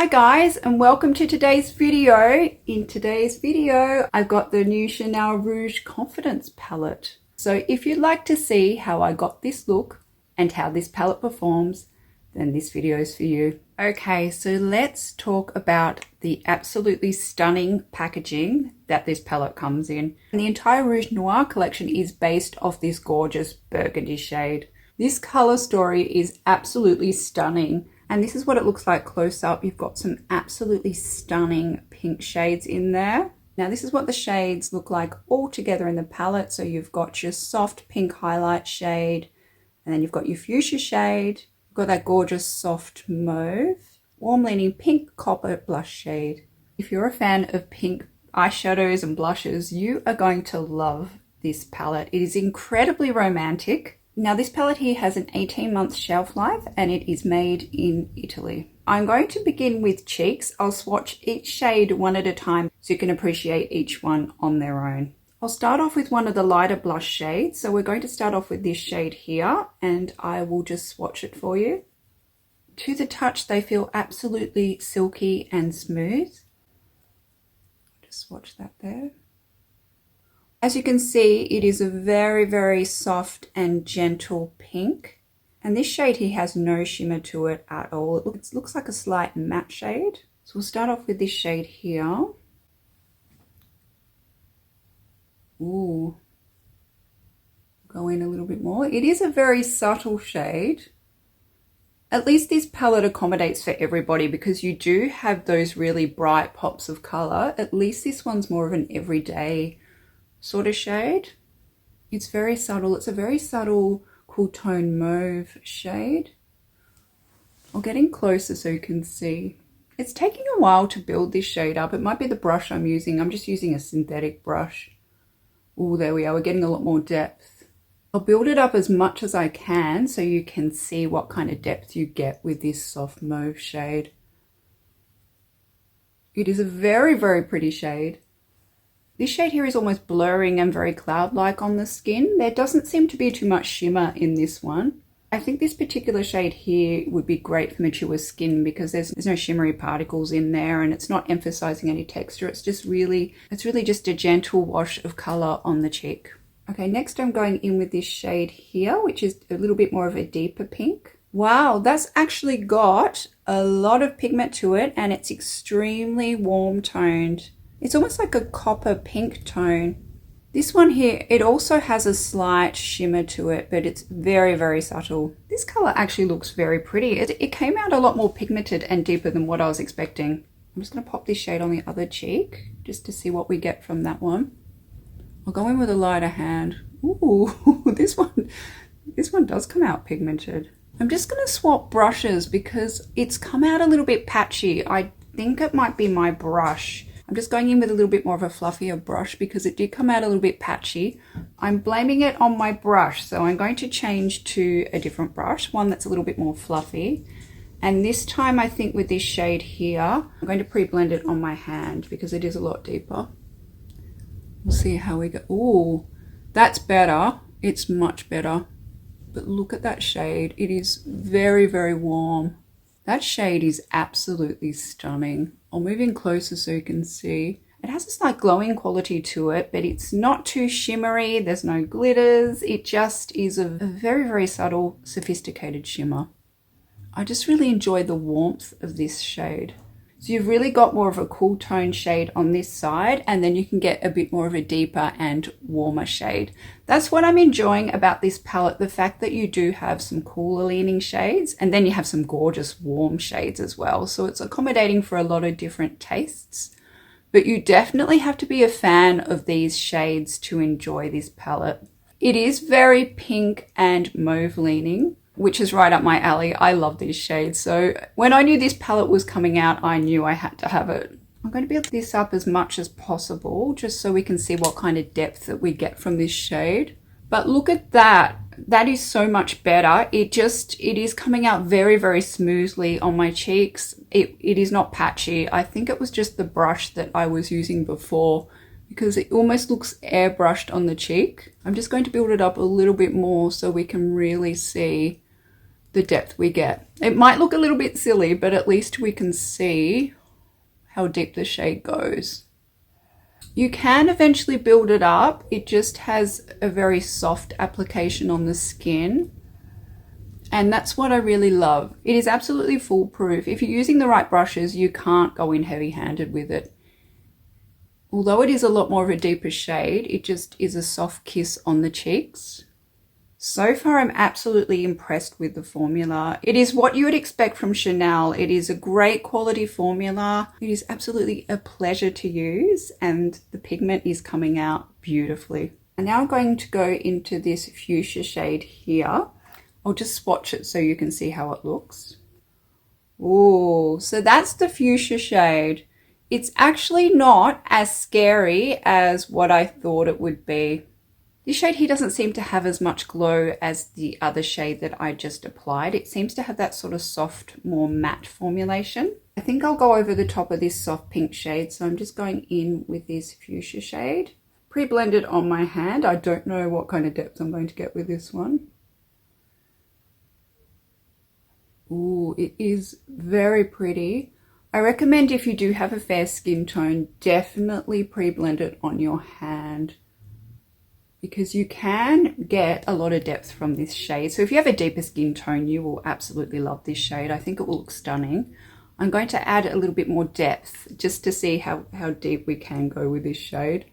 guys, and welcome to today's video. In today's video, I've got the new Chanel Rouge Confidence palette. So if you'd like to see how I got this look and how this palette performs, then this video is for you. Okay, so let's talk about the absolutely stunning packaging that this palette comes in. And the entire Rouge Noir collection is based off this gorgeous burgundy shade. This color story is absolutely stunning. And this is what it looks like close up. You've got some absolutely stunning pink shades in there. Now this is what the shades look like all together in the palette. So you've got your soft pink highlight shade, and then you've got your fuchsia shade. You've got that gorgeous soft mauve, warm leaning pink copper blush shade. If you're a fan of pink eyeshadows and blushes, you are going to love this palette. It is incredibly romantic. Now this palette here has an 18-month shelf life and it is made in Italy. I'm going to begin with cheeks. I'll swatch each shade one at a time so you can appreciate each one on their own. I'll start off with one of the lighter blush shades. So we're going to start off with this shade here and I will just swatch it for you. To the touch, they feel absolutely silky and smooth. Just swatch that there. As you can see, it is a very, very soft and gentle pink. And this shade here has no shimmer to it at all. It looks like a slight matte shade. So we'll start off with this shade here. Ooh. Go in a little bit more. It is a very subtle shade. At least this palette accommodates for everybody because you do have those really bright pops of color. At least this one's more of an everyday sort of shade. It's very subtle. It's a very subtle cool tone mauve shade. I'll get in closer so you can see. It's taking a while to build this shade up. It might be the brush I'm using. I'm just using a synthetic brush. Oh, there we are. We're getting a lot more depth. I'll build it up as much as I can so you can see what kind of depth you get with this soft mauve shade. It is a very, very pretty shade. This shade here is almost blurring and very cloud-like on the skin. There doesn't seem to be too much shimmer in this one. I think this particular shade here would be great for mature skin because there's no shimmery particles in there and it's not emphasizing any texture. It's really just a gentle wash of color on the cheek. Okay, next I'm going in with this shade here, which is a little bit more of a deeper pink. Wow, that's actually got a lot of pigment to it and it's extremely warm toned. It's almost like a copper pink tone. This one here, it also has a slight shimmer to it, but it's very, very subtle. This color actually looks very pretty. It came out a lot more pigmented and deeper than what I was expecting. I'm just going to pop this shade on the other cheek just to see what we get from that one. I'll go in with a lighter hand. Ooh, this one does come out pigmented. I'm just going to swap brushes because it's come out a little bit patchy. I think it might be my brush. I'm just going in with a little bit more of a fluffier brush because it did come out a little bit patchy. I'm blaming it on my brush, so I'm going to change to a different brush, one that's a little bit more fluffy. And this time I think with this shade here, I'm going to pre-blend it on my hand because it is a lot deeper. We'll see how we go. Ooh, that's better. It's much better. But look at that shade. It is very, very warm. That shade is absolutely stunning. I'll move in closer so you can see. It has a slight glowing quality to it, but it's not too shimmery. There's no glitters. It just is a very, very subtle, sophisticated shimmer. I just really enjoy the warmth of this shade. So you've really got more of a cool tone shade on this side, and then you can get a bit more of a deeper and warmer shade. That's what I'm enjoying about this palette, the fact that you do have some cooler leaning shades, and then you have some gorgeous warm shades as well. So it's accommodating for a lot of different tastes, but you definitely have to be a fan of these shades to enjoy this palette. It is very pink and mauve leaning, which is right up my alley. I love these shades. So when I knew this palette was coming out, I knew I had to have it. I'm going to build this up as much as possible, just so we can see what kind of depth that we get from this shade. But look at that. That is so much better. It is coming out very, very smoothly on my cheeks. It is not patchy. I think it was just the brush that I was using before because it almost looks airbrushed on the cheek. I'm just going to build it up a little bit more so we can really see the depth we get. It might look a little bit silly, but at least we can see how deep the shade goes. You can eventually build it up. It just has a very soft application on the skin. And that's what I really love. It is absolutely foolproof. If you're using the right brushes, you can't go in heavy-handed with it. Although it is a lot more of a deeper shade, it just is a soft kiss on the cheeks. So far, I'm absolutely impressed with the formula. It is what you would expect from Chanel. It is a great quality formula. It is absolutely a pleasure to use, and the pigment is coming out beautifully. And now I'm going to go into this fuchsia shade here. I'll just swatch it so you can see how it looks. Oh, so that's the fuchsia shade. It's actually not as scary as what I thought it would be. This shade here doesn't seem to have as much glow as the other shade that I just applied. It seems to have that sort of soft, more matte formulation. I think I'll go over the top of this soft pink shade. So I'm just going in with this fuchsia shade. Pre-blended on my hand. I don't know what kind of depth I'm going to get with this one. Ooh, it is very pretty. I recommend if you do have a fair skin tone, definitely pre-blend it on your hand, because you can get a lot of depth from this shade. So if you have a deeper skin tone, you will absolutely love this shade. I think it will look stunning. I'm going to add a little bit more depth just to see how deep we can go with this shade.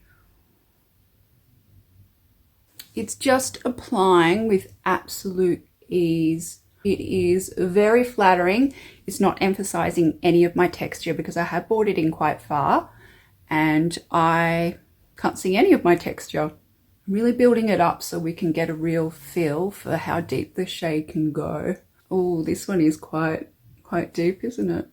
It's just applying with absolute ease. It is very flattering. It's not emphasizing any of my texture because I have brought it in quite far and I can't see any of my texture. I'm really building it up so we can get a real feel for how deep the shade can go. Oh, this one is quite deep, isn't it?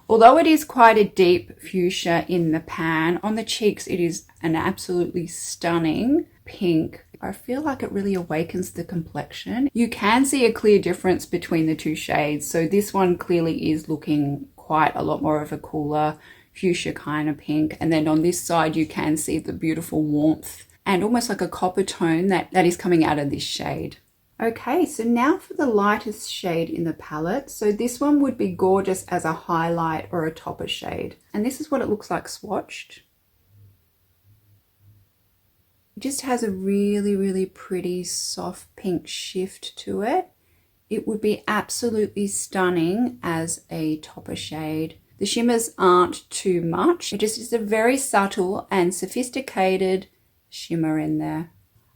Although it is quite a deep fuchsia in the pan, on the cheeks it is an absolutely stunning pink. I feel like it really awakens the complexion. You can see a clear difference between the two shades. So this one clearly is looking quite a lot more of a cooler fuchsia kind of pink. And then on this side, you can see the beautiful warmth and almost like a copper tone that is coming out of this shade. Okay, so now for the lightest shade in the palette. So this one would be gorgeous as a highlight or a topper shade. And this is what it looks like swatched. It just has a really, really pretty soft pink shift to it. It would be absolutely stunning as a topper shade. The shimmers aren't too much. It just is a very subtle and sophisticated shimmer in there.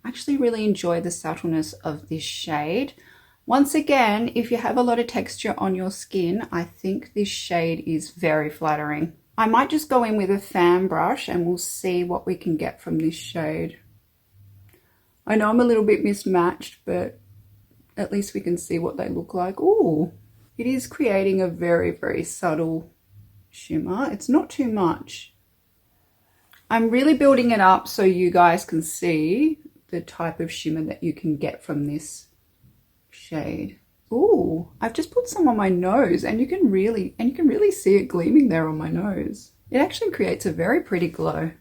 I actually really enjoy the subtleness of this shade. Once again, if you have a lot of texture on your skin, I think this shade is very flattering. I might just go in with a fan brush and we'll see what we can get from this shade. I know I'm a little bit mismatched, but at least we can see what they look like. Ooh, it is creating a very, very subtle shimmer. It's not too much. I'm really building it up so you guys can see the type of shimmer that you can get from this shade. Ooh, I've just put some on my nose and you can really see it gleaming there on my nose. It actually creates a very pretty glow.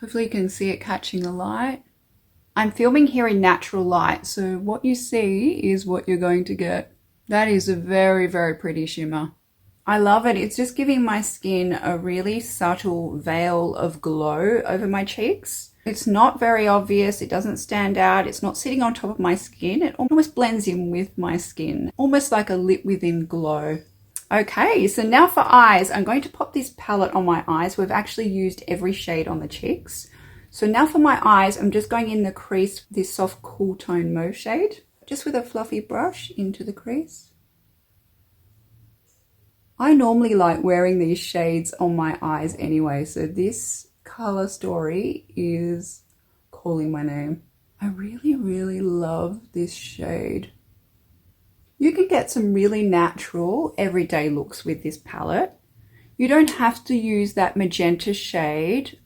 Hopefully you can see it catching the light. I'm filming here in natural light, so what you see is what you're going to get. That is a very, very pretty shimmer. I love it. It's just giving my skin a really subtle veil of glow over my cheeks. It's not very obvious. It doesn't stand out. It's not sitting on top of my skin. It almost blends in with my skin, almost like a lit within glow. Okay, so now for eyes, I'm going to pop this palette on my eyes. We've actually used every shade on the cheeks. So now for my eyes, I'm just going in the crease with this soft cool tone mauve shade, just with a fluffy brush into the crease. I normally like wearing these shades on my eyes anyway, so this color story is calling my name. I really, really love this shade. You can get some really natural, everyday looks with this palette. You don't have to use that magenta shade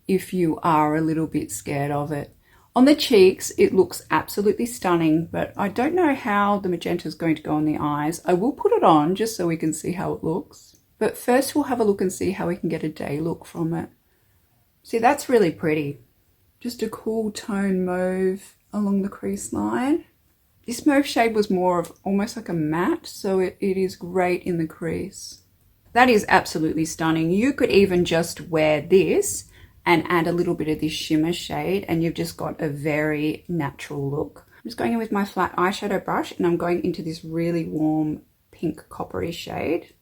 if you are a little bit scared of it. On the cheeks, it looks absolutely stunning, but I don't know how the magenta is going to go on the eyes. I will put it on just so we can see how it looks. But first we'll have a look and see how we can get a day look from it. See, that's really pretty. Just a cool tone mauve along the crease line. This mauve shade was more of almost like a matte, so it is great in the crease. That is absolutely stunning. You could even just wear this and add a little bit of this shimmer shade and you've just got a very natural look. I'm just going in with my flat eyeshadow brush and I'm going into this really warm pink coppery shade.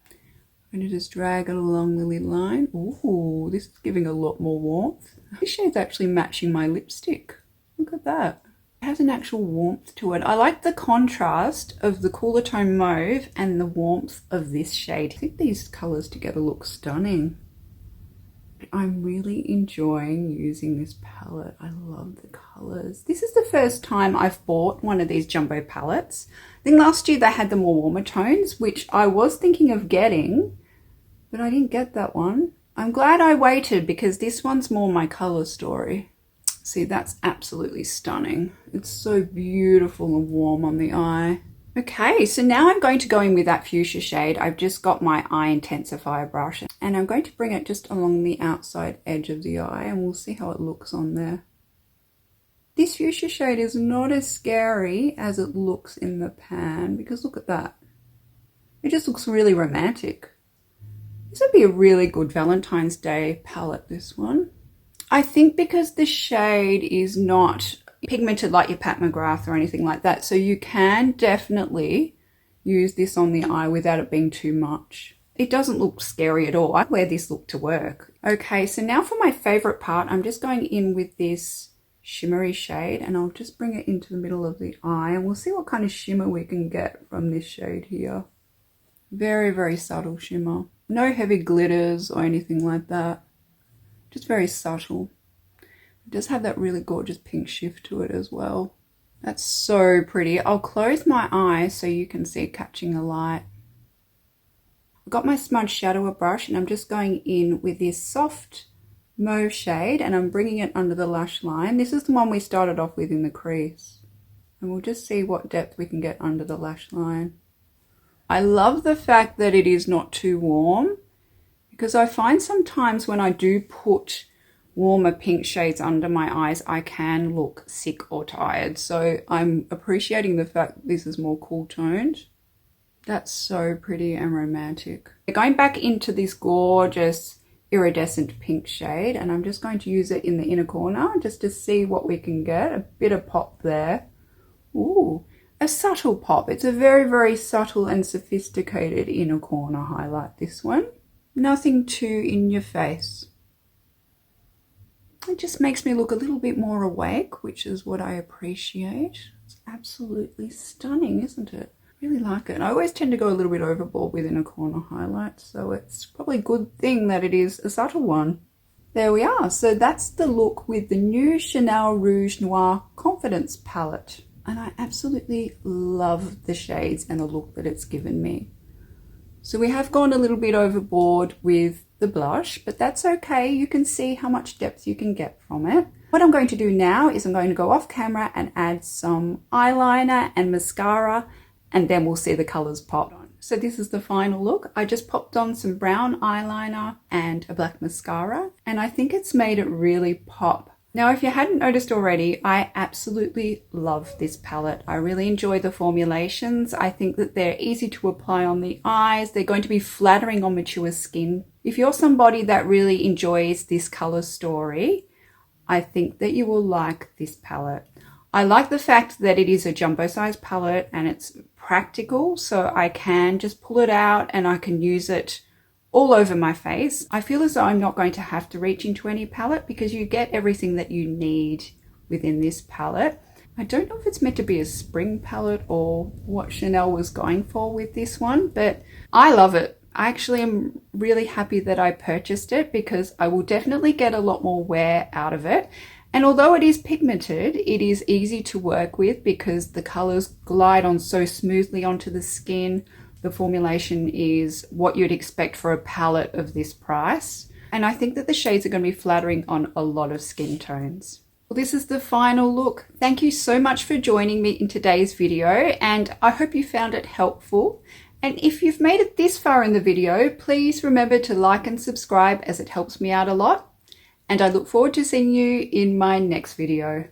I'm going to just drag it along the lid line. Ooh, this is giving a lot more warmth. This shade's actually matching my lipstick. Look at that. It has an actual warmth to it. I like the contrast of the cooler tone mauve and the warmth of this shade. I think these colours together look stunning. I'm really enjoying using this palette. I love the colours. This is the first time I've bought one of these jumbo palettes. I think last year they had the more warmer tones, which I was thinking of getting, but I didn't get that one. I'm glad I waited because this one's more my colour story. See, that's absolutely stunning. It's so beautiful and warm on the eye. Okay, so now I'm going to go in with that fuchsia shade. I've just got my eye intensifier brush and I'm going to bring it just along the outside edge of the eye and we'll see how it looks on there. This fuchsia shade is not as scary as it looks in the pan because look at that. It just looks really romantic. This would be a really good Valentine's Day palette, this one. I think because the shade is not pigmented like your Pat McGrath or anything like that, so you can definitely use this on the eye without it being too much. It doesn't look scary at all. I wear this look to work. Okay, so now for my favorite part, I'm just going in with this shimmery shade and I'll just bring it into the middle of the eye and we'll see what kind of shimmer we can get from this shade here. Very, very subtle shimmer. No heavy glitters or anything like that. Just very subtle. It does have that really gorgeous pink shift to it as well. That's so pretty. I'll close my eyes so you can see it catching the light. I've got my smudge shadower brush and I'm just going in with this soft mauve shade and I'm bringing it under the lash line. This is the one we started off with in the crease. And we'll just see what depth we can get under the lash line. I love the fact that it is not too warm because I find sometimes when I do put warmer pink shades under my eyes, I can look sick or tired. So I'm appreciating the fact that this is more cool toned. That's so pretty and romantic. Going back into this gorgeous iridescent pink shade and I'm just going to use it in the inner corner just to see what we can get. A bit of pop there. Ooh, a subtle pop. It's a very, very subtle and sophisticated inner corner highlight, this one. Nothing too in your face. It just makes me look a little bit more awake, which is what I appreciate. It's absolutely stunning, isn't it? Really like it. I always tend to go a little bit overboard with inner corner highlights, so it's probably a good thing that it is a subtle one. There we are. So that's the look with the new Chanel Rouge Noir Confidence palette. And I absolutely love the shades and the look that it's given me. So we have gone a little bit overboard with the blush, but that's okay. You can see how much depth you can get from it. What I'm going to do now is I'm going to go off camera and add some eyeliner and mascara, and then we'll see the colors pop on. So this is the final look. I just popped on some brown eyeliner and a black mascara, and I think it's made it really pop. Now, if you hadn't noticed already, I absolutely love this palette. I really enjoy the formulations. I think that they're easy to apply on the eyes. They're going to be flattering on mature skin. If you're somebody that really enjoys this color story, I think that you will like this palette. I like the fact that it is a jumbo size palette and it's practical, so I can just pull it out and I can use it all over my face. I feel as though I'm not going to have to reach into any palette because you get everything that you need within this palette. I don't know if it's meant to be a spring palette or what Chanel was going for with this one, but I love it. I actually am really happy that I purchased it because I will definitely get a lot more wear out of it. And although it is pigmented, it is easy to work with because the colors glide on so smoothly onto the skin. The formulation is what you'd expect for a palette of this price. And I think that the shades are going to be flattering on a lot of skin tones. Well, this is the final look. Thank you so much for joining me in today's video, and I hope you found it helpful. And if you've made it this far in the video, please remember to like and subscribe as it helps me out a lot. And I look forward to seeing you in my next video.